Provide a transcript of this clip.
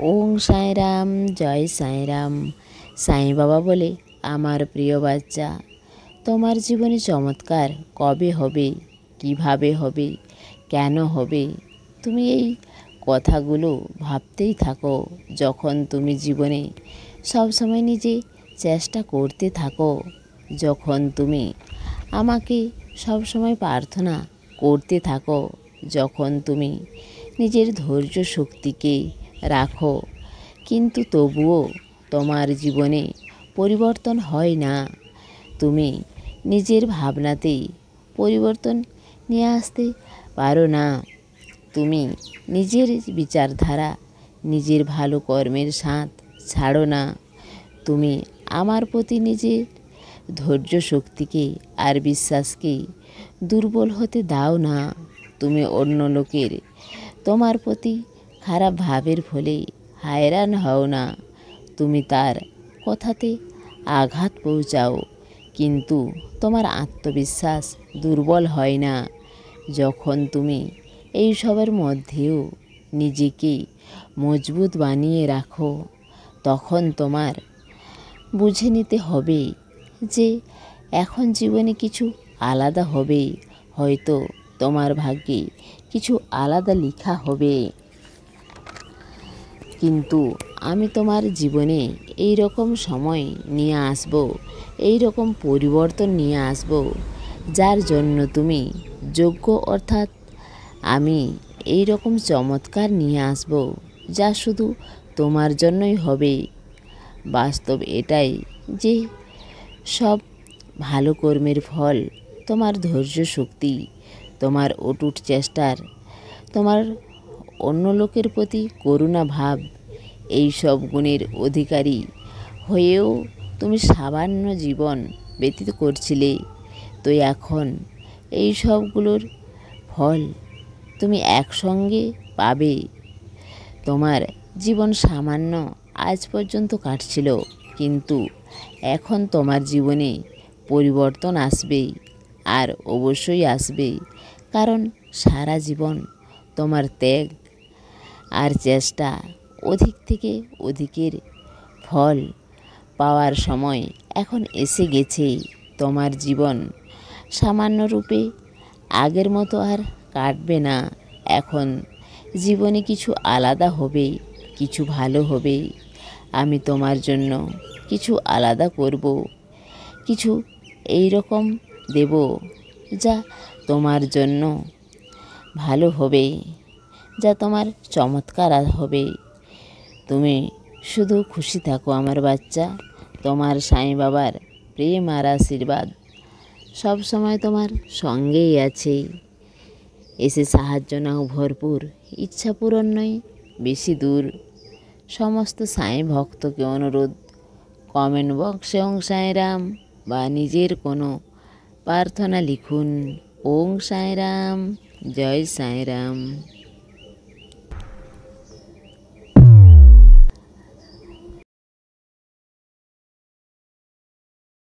ওং সাঁইরাম, জয় সাঁইরাম। সাঁই বাবা বলে, আমার প্রিয় বাচ্চা, তোমার জীবনে চমৎকার কবে হবে, কিভাবে হবে, কেন হবে, তুমি এই কথাগুলো ভাবতেই থাকো। যখন তুমি জীবনে সবসময় নিজে চেষ্টা করতে থাকো, যখন তুমি আমাকে সবসময় প্রার্থনা করতে থাকো, যখন তুমি নিজের ধৈর্য শক্তিকে রাখো, কিন্তু তবুও তোমার জীবনে পরিবর্তন হয় না, তুমি নিজের ভাবনাতেই পরিবর্তন নিয়ে আসতে পারো না, তুমি নিজের বিচারধারা, নিজের ভালো কর্মের সাথ ছাড়ো না, তুমি আমার প্রতি নিজের ধৈর্য শক্তিকে আর বিশ্বাসকে দুর্বল হতে দাও না, তুমি অন্য লোকের তোমার প্রতি খারাপ ভাবের ফলে হায়রান হও না, তুমি তার কথাতে আঘাত পৌঁছাও, কিন্তু তোমার আত্মবিশ্বাস দুর্বল হয় না। যখন তুমি এই সবের মধ্যেও নিজেকে মজবুত বানিয়ে রাখো, তখন তোমার বুঝে নিতে হবে যে এখন জীবনে কিছু আলাদা হবে, হয়তো তোমার ভাগ্যে কিছু আলাদা লেখা হবে, কিন্তু আমি তোমার জীবনে এই রকম সময় নিয়ে আসব, এই রকম পরিবর্তন নিয়ে আসব, যার জন্য তুমি যোগ্য, অর্থাৎ আমি এই রকম চমৎকার নিয়ে আসব যা শুধু তোমার জন্যই হবে। বাস্তব এটাই যে সব ভালো কর্মের ফল তোমার ধৈর্য শক্তি, তোমার অটুট চেষ্টার, তোমার অন্য লোকের প্রতি করুণা ভাব, এই সব গুণের অধিকারী হয়েও তুমি সামান্য জীবন ব্যতীত করছিলে, তো এখন এই সবগুলোর ফল তুমি একসঙ্গে পাবে। তোমার জীবন সামান্য আজ পর্যন্ত কাটছিল, কিন্তু এখন তোমার জীবনে পরিবর্তন আসবে, আর অবশ্যই আসবে, কারণ সারা জীবন তোমার ত্যাগ আর চেষ্টা অধিক থেকে অধিকের ফল পাওয়ার সময় এখন এসে গেছে। তোমার জীবন সামান্য রূপে আগের মতো আর কাটবে না, এখন জীবনে কিছু আলাদা হবে, কিছু ভালো হবে, আমি তোমার জন্য কিছু আলাদা করব, কিছু এই রকম দেব যা তোমার জন্য ভালো হবে, যা তোমার চমৎকার হবে। তুমি শুধু খুশি থাকো আমার বাচ্চা, তোমার সাঁই বাবার প্রেম আর আশীর্বাদ সব সময় তোমার সঙ্গেই আছে। এসে সাহায্য নাও ভরপুর, ইচ্ছা পূরণ নয় বেশি দূর। সমস্ত সাঁই ভক্তকে অনুরোধ, কমেন্ট বক্সে ওং সাঁইরাম বা নিজের কোনো প্রার্থনা লিখুন। ওং সাঁইরাম, জয় সাঁইরাম।